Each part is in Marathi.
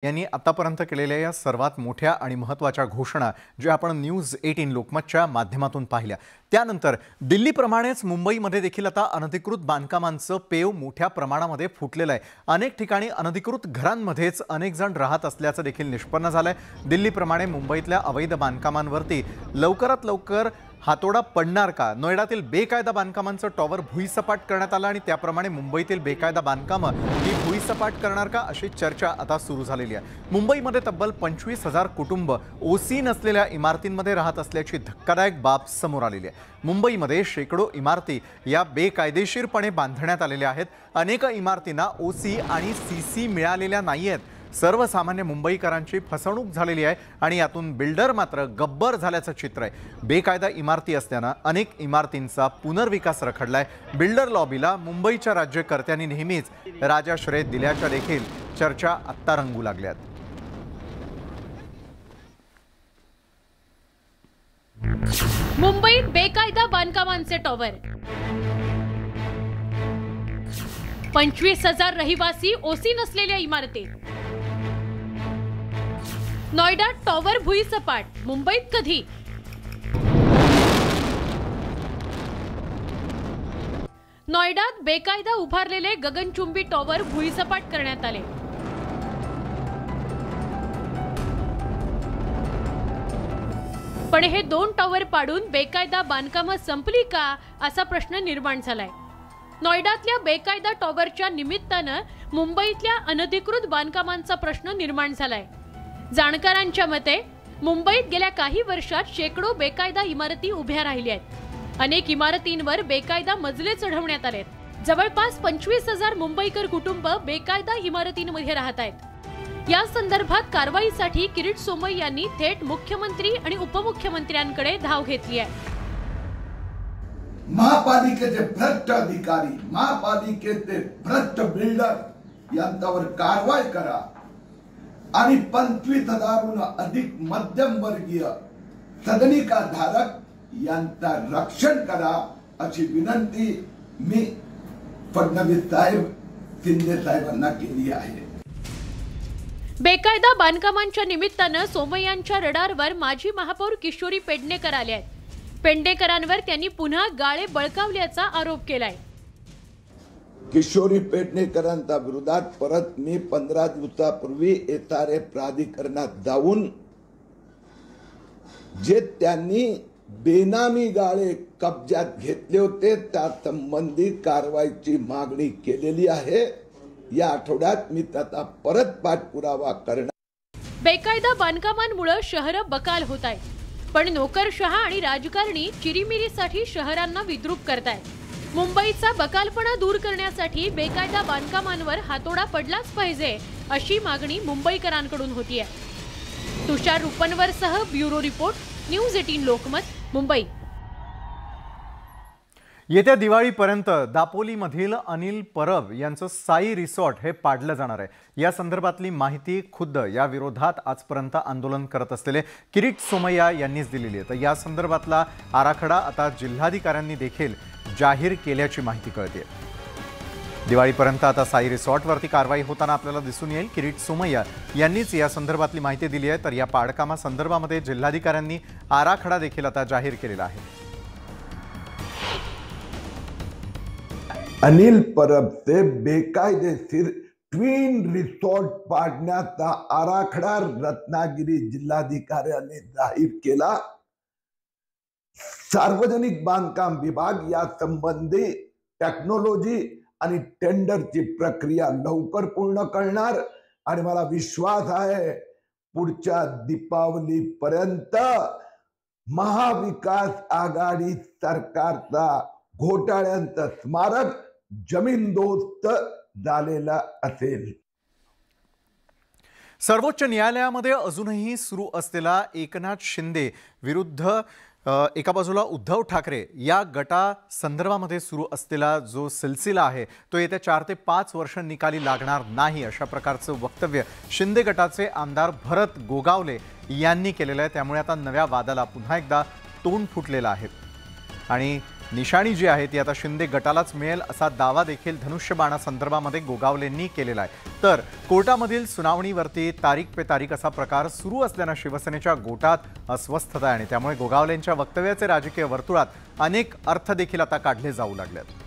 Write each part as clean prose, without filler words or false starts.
यांनी आतापर्यंत केलेल्या या सर्वात मोठ्या आणि महत्त्वाच्या घोषणा ज्या आपण न्यूज 18 लोकमतच्या माध्यमातून पाहिल्या, त्यानंतर दिल्लीप्रमाणेच मुंबईमध्ये देखील आता अनधिकृत बांधकामांचं पेव मोठ्या प्रमाणामध्ये फुटलेलं आहे। अनेक ठिकाणी अनधिकृत घरांमध्येच अनेक जण राहत असल्याचं देखील निष्पन्न झालंय। दिल्लीप्रमाणे मुंबईतल्या अवैध बांधकामांवरती लवकरात लवकर हातोडा पडणार का? नोएडातील बेकायदा बांधकामांचं टॉवर भुईसपाट करण्यात आलं आणि त्याप्रमाणे मुंबईतील बेकायदा बांधकामं ही भुईसपाट करणार का अशी चर्चा आता सुरू झालेली आहे। मुंबईमध्ये तब्बल 25,000 कुटुंब ओसी नसलेल्या इमारतींमध्ये राहत असल्याची धक्कादायक बाब समोर आलेली आहे। मुंबईमध्ये शेकडो इमारती या बेकायदेशीरपणे बांधण्यात आलेल्या आहेत। अनेक इमारतींना ओसी आणि सीसी मिळालेल्या नाहीयेत। सर्वसामान्य मुंबईकरांची फसवणूक झालेली आहे आणि यातून बिल्डर मात्र गब्बर झाल्याचं चित्र आहे। बेकायदा इमारती असल्याने अनेक इमारतींचा पुनर्विकास रखडलाय। बिल्डर लॉबीला मुंबईच्या राज्यकर्त्यांनी नेहमीच राजाश्रय दिल्याच्या देखील चर्चा आत्ता रंगू लागल्यात। मुंबईत बेकायदा बांधकामांचे टॉवर, 25,000 रहिवासी ओसी नसलेल्या इमारती, नोएडात टॉवर भुईसपाट, मुंबईत कधी? नोएडात बेकायदा उभारलेले गगनचुंबी टॉवर भुईसपाट करण्यात आले। पण हे 2 टॉवर पाडून बेकायदा बांधकामं संपली का असा प्रश्न निर्माण झालाय। नोएडातल्या बेकायदा टॉवरच्या निमित्तानं मुंबईतल्या अनधिकृत बांधकामांचा प्रश्न निर्माण झालाय। जाणकारांच्या मते मुंबईत गेल्या काही वर्षात शेकडो बेकायदा इमारती उभ्या राहिल्या आहेत। अनेक इमारतींवर बेकायदा मजले चढवण्यात आलेत। जवळपास 25,000 मुंबईकर कुटुंब बेकायदा इमारतींमध्ये राहत आहेत। या संदर्भात कारवाईसाठी किरीट सोमय्या यांनी थेट मुख्यमंत्री आणि उपमुख्यमंत्र्यांकडे धाव घेतली आहे। महापालिकेचे भ्रष्ट अधिकारी, महापालिकेचे भ्रष्ट बिल्डर यांच्यावर कारवाई करा आणि 25,000हून अधिक मध्यमवर्गीय सदनिका धारक यांचा रक्षण करा अशी विनंती मी फडणवीस साहेब, शिंदे साहेबांना केली आहे। बेकायदा बांधकामांच्या निमित्तानं सोमय्यांच्या रडारवर माजी महापौर किशोरी पेडणेकर आले आहेत। पेडणेकरांवर त्यांनी पुन्हा गाळे बळकावल्याचा आरोप केलाय। किशोरी पेडणेकरांच्या विरोधात परत मी 15 दिवसापूर्वी एसआरए प्राधिकरणात जाऊन जे त्यांनी बेनामी गाळे कब्जात घेतले होते त्या संबंधी कारवाईची मागणी केलेली आहे। या आठवड्यात मी त्याचा परत पाठपुरावा करणार। बेकायदा बांधकामांमुळे शहर बकाल होत आहे, पण नोकरशहा आणि राजकारणी चिरीमिरीसाठी शहरांना विद्रूप करतायत। मुंबईचा बकालपणा दूर करण्यासाठी बेकायदा बांधकामांवर हातोडा पडलाच पाहिजे अशी मागणी मुंबईकरांकडून होतीये। तुषार रुपनवरसह bureau report, news 18 Lokmat, Mumbai. येत्या दिवाळीपर्यंत दापोलीमधील अनिल परब यांचं साई रिसॉर्ट हे पाडलं जाणार आहे। या संदर्भातली माहिती खुद्द या विरोधात आजपर्यंत आंदोलन करत असलेले किरीट सोमय्या यांनीच दिलेली आहे। तर या संदर्भातला आराखडा आता जिल्हाधिकाऱ्यांनी देखील जाहीर केल्याची माहिती कळते। दिवाळीपर्यंत आता साई रिसॉर्टवरती कारवाई होताना आपल्याला दिसून येईल। किरीट सोमय्या यांनीच या संदर्भातली माहिती दिली आहे। तर या पाडकामा संदर्भामध्ये जिल्हाधिकाऱ्यांनी आराखडा देखील आता जाहीर केलेला आहे। अनिल परबचे बेकायदेशीर ट्विन रिसॉर्ट पाडण्याचा आराखडा रत्नागिरी जिल्हाधिकाऱ्यांनी जाहीर केला। सार्वजनिक बांधकाम विभाग या संबंधी टेक्नॉलॉजी आणि टेंडरची प्रक्रिया लवकर पूर्ण करणार आणि मला विश्वास आहे पुढच्या दीपावलीपर्यंत महाविकास आघाडी सरकारचा घोटाळ्यांचं स्मारक जमीनदोस्त झालेला असेल। सर्वोच्च न्यायालयामध्ये अजूनही सुरू असलेला एकनाथ शिंदे विरुद्ध एका बाजूला उद्धव ठाकरे या गटा संदर्भामध्ये सुरू असलेला जो सिलसिला आहे तो येत्या 4 ते 5 वर्ष निकाली लागणार नाही अशा प्रकारचं वक्तव्य शिंदे गटाचे आमदार भरत गोगावले यांनी केलेलं आहे। त्यामुळे आता नव्या वादाला पुन्हा एकदा तोंड फुटलेलं आहे आणि निशाणी जी आहे ती आता शिंदे गटालाच मिळेल असा दावा देखील धनुष्यबाणासंदर्भामध्ये गोगावलेंनी केलेला आहे। तर कोर्टामधील सुनावणीवरती तारीख पे तारीख असा प्रकार सुरू असल्यानं शिवसेनेच्या गोटात अस्वस्थता आहे आणि त्यामुळे गोगावलेंच्या वक्तव्याचे राजकीय वर्तुळात अनेक अर्थ देखील आता काढले जाऊ लागलेत।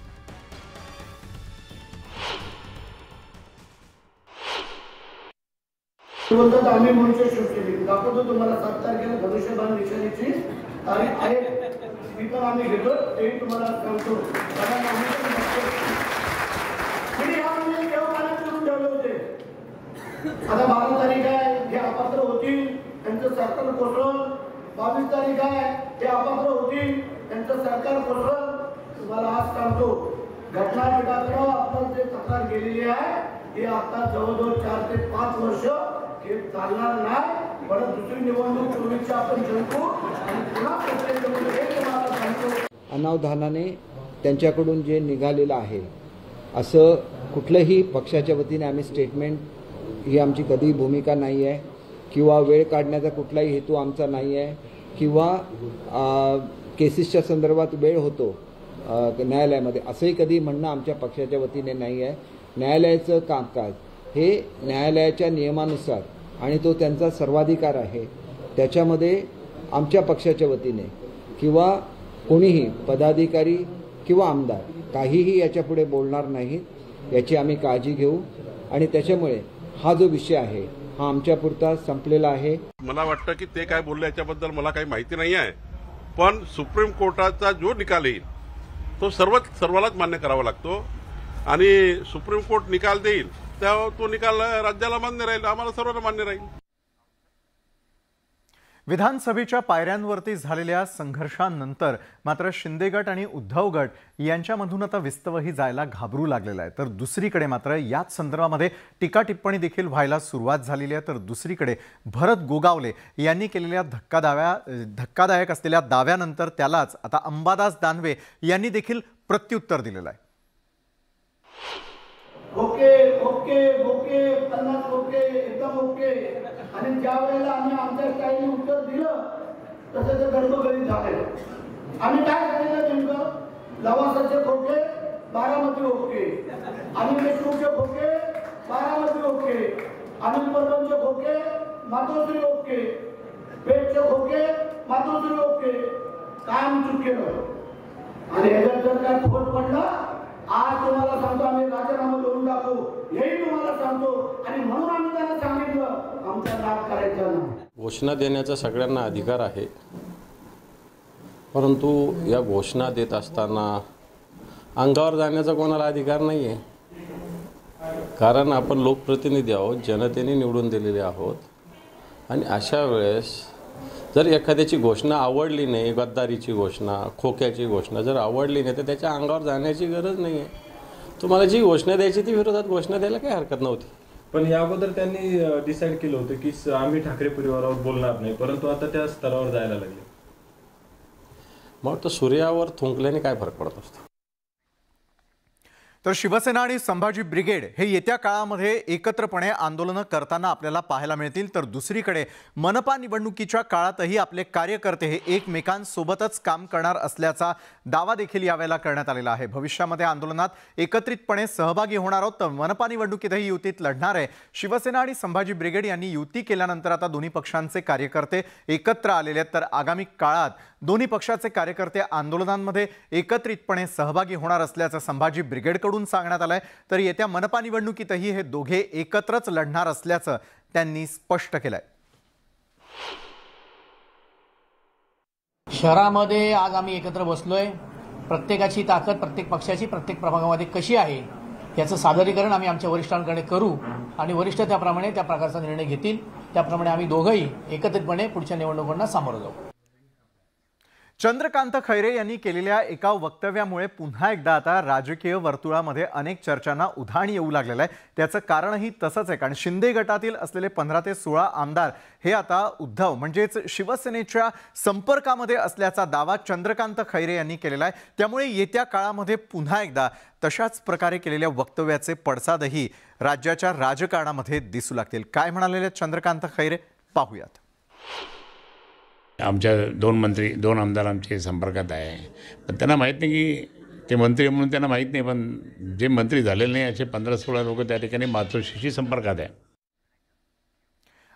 आम्ही म्हणून शिवसेने दाखवतो तुम्हाला 7 तारखेला धनुष्यबाण निशाणीची तारीख आहे, ती पण आम्ही घेतो, तेही तुम्हाला सांगतो। कारण आम्ही करून ठेवले होते। आता 12 तारीख आहे, हे अपात्र होतील त्यांचं सरकार कोसळल। 22 तारीख आहे, हे अपात्र होतील त्यांचं सरकार कोसळल। तुम्हाला आज सांगतो, घटनापीठाकडे आपण जे तक्रार केलेली आहे ती आता जवळजवळ 4 ते 5 वर्ष हे चालणार नाही। परत दुसरी निवडणूक पूर्वीची आपण जिंकू आणि पुन्हा अनावधानाने त्यांच्याकडून जे निघालेलं आहे असं कुठलंही पक्षाच्या वतीने आम्ही स्टेटमेंट, ही आमची कधी भूमिका नाही आहे किंवा वेळ काढण्याचा कुठलाही हेतू आमचा नाही आहे किंवा केसेसच्या संदर्भात वेळ होतो न्यायालयामध्ये असंही कधी म्हणणं आमच्या पक्षाच्या वतीने नाही आहे। न्यायालयाचं कामकाज हे न्यायालयाच्या नियमानुसार आणि तो त्यांचा सर्वाधिकार आहे, त्याच्यामध्ये आमच्या पक्षाच्या वतीने किंवा कोणीही पदाधिकारी किंवा आमदार काहीही याच्यापुढे बोलणार नाहीत याची आम्ही काळजी घेऊ आणि त्याच्यामुळे हा जो विषय आहे हा आमच्यापुरता संपलेला आहे। मला वाटतं की ते काय बोलले याच्याबद्दल मला काही माहिती नाही आहे, पण सुप्रीम कोर्टाचा जो निकाल येईल तो सर्वालाच मान्य करावा लागतो आणि सुप्रीम कोर्ट निकाल देईल तेव्हा तो निकाल राज्याला मान्य राहील, आम्हाला सर्वांना मान्य राहील। विधानसभेच्या पायऱ्यांवरती झालेल्या संघर्षानंतर मात्र शिंदे गट आणि उद्धव गट यांच्यामधून आता विस्तवही जायला घाबरू लागलेला आहे। तर दुसरीकडे मात्र याच संदर्भामध्ये टीका टिप्पणी देखील व्हायला सुरुवात झालेली आहे। तर दुसरीकडे भरत गोगावले यांनी केलेल्या धक्कादायक असलेल्या दाव्यानंतर त्यालाच आता अंबादास दानवे यांनी देखील प्रत्युत्तर दिलेलं आहे। ओके ओके ओके 50 ओके एकदम ओके। आणि ज्या वेळेला आम्ही आमच्या स्टाईलने उत्तर दिलं तसं ते गडबडीत झाले। आम्ही काय सांगितलं नेमकं, लवासाचे खोके बारामती ओके, अनिल देशमुखचे खोके बारामती ओके, अनिल परबनचे खोके मातोश्री ओके, पेठचे खोके मातोश्री ओके। काय आम्ही चूक केलं आणि याच्यात जर काय फुकट पडलं आज तुम्हाला सांगतो आम्ही राजीनामा देऊन टाकू, हेही तुम्हाला सांगतो। आणि म्हणून आम्ही त्यांना सांगितलं आमचा लाभ करायचा नाही। घोषणा देण्याचा सगळ्यांना अधिकार आहे, परंतु या घोषणा देत असताना अंगावर जाण्याचा कोणाला अधिकार नाही आहे। कारण आपण लोकप्रतिनिधी आहोत, जनतेने निवडून दिलेले आहोत आणि अशा वेळेस जर एखाद्याची घोषणा आवडली नाही, गद्दारीची घोषणा, खोक्याची घोषणा जर आवडली नाही तर त्याच्या अंगावर जाण्याची गरज नाही आहे। तुम्हाला जी घोषणा द्यायची ती विरोधात घोषणा द्यायला काही हरकत नव्हती। पण या अगोदर त्यांनी डिसाईड केलं होतं की आम्ही ठाकरे परिवारावर बोलणार नाही, परंतु आता त्या स्तरावर जायला लागले। मग तर सूर्यावर थुंकल्याने काय फरक पडत असतो। तर शिवसेना आणि संभाजी ब्रिगेड हे येत्या काळामध्ये एकत्रपणे आंदोलनं करताना आपल्याला पाहायला मिळतील। तर दुसरीकडे मनपा निवडणुकीच्या काळातही आपले कार्यकर्ते हे एकमेकांसोबतच काम करणार असल्याचा दावा देखील यावेळेला करण्यात आलेला आहे। भविष्यामध्ये आंदोलनात एकत्रितपणे सहभागी होणार आहोत। तर मनपा निवडणुकीतही युतीत लढणार आहे। शिवसेना आणि संभाजी ब्रिगेड यांनी युती केल्यानंतर आता दोन्ही पक्षांचे कार्यकर्ते एकत्र आलेले आहेत। तर आगामी काळात दोन्ही पक्षाचे कार्यकर्ते आंदोलनांमध्ये एकत्रितपणे सहभागी होणार असल्याचं संभाजी ब्रिगेडकडून सांगण्यात आलंय। तर येत्या मनपा निवडणुकीतही हे दोघे एकत्रच लढणार असल्याचं त्यांनी स्पष्ट केलंय। शहरामध्ये आज आम्ही एकत्र बसलोय। प्रत्येकाची ताकद प्रत्येक पक्षाची प्रत्येक प्रभागामध्ये कशी आहे याचं सादरीकरण आम्ही आमच्या वरिष्ठांकडे करू आणि वरिष्ठ त्याप्रमाणे त्या प्रकारचा निर्णय घेतील। त्याप्रमाणे आम्ही दोघंही एकत्रितपणे पुढच्या निवडणुकांना सामोरं जाऊ। चंद्रकांत खैरे यांनी केलेल्या एका वक्तव्यामुळे पुन्हा एकदा आता राजकीय वर्तुळामध्ये अनेक चर्चांना उधाण येऊ लागलेलं आहे। त्याचं कारणही तसंच आहे, कारण शिंदे गटातील असलेले 15 ते 16 आमदार हे आता उद्धव म्हणजेच शिवसेनेच्या संपर्कामध्ये असल्याचा दावा चंद्रकांत खैरे यांनी केलेला आहे। त्यामुळे येत्या काळामध्ये पुन्हा एकदा तशाच प्रकारे केलेल्या वक्तव्याचे पडसादही राज्याच्या राजकारणामध्ये दिसू लागतील। काय म्हणालेले चंद्रकांत खैरे पाहूयात। आमच्या 2 आमदार आमचे संपर्कात आहे. पण त्यांना माहीत नाही की ते मंत्री म्हणून त्यांना माहीत नाही. पण जे मंत्री झालेले नाही असे 15-16 लोक त्या ठिकाणी मातोश्रीशी संपर्कात आहे.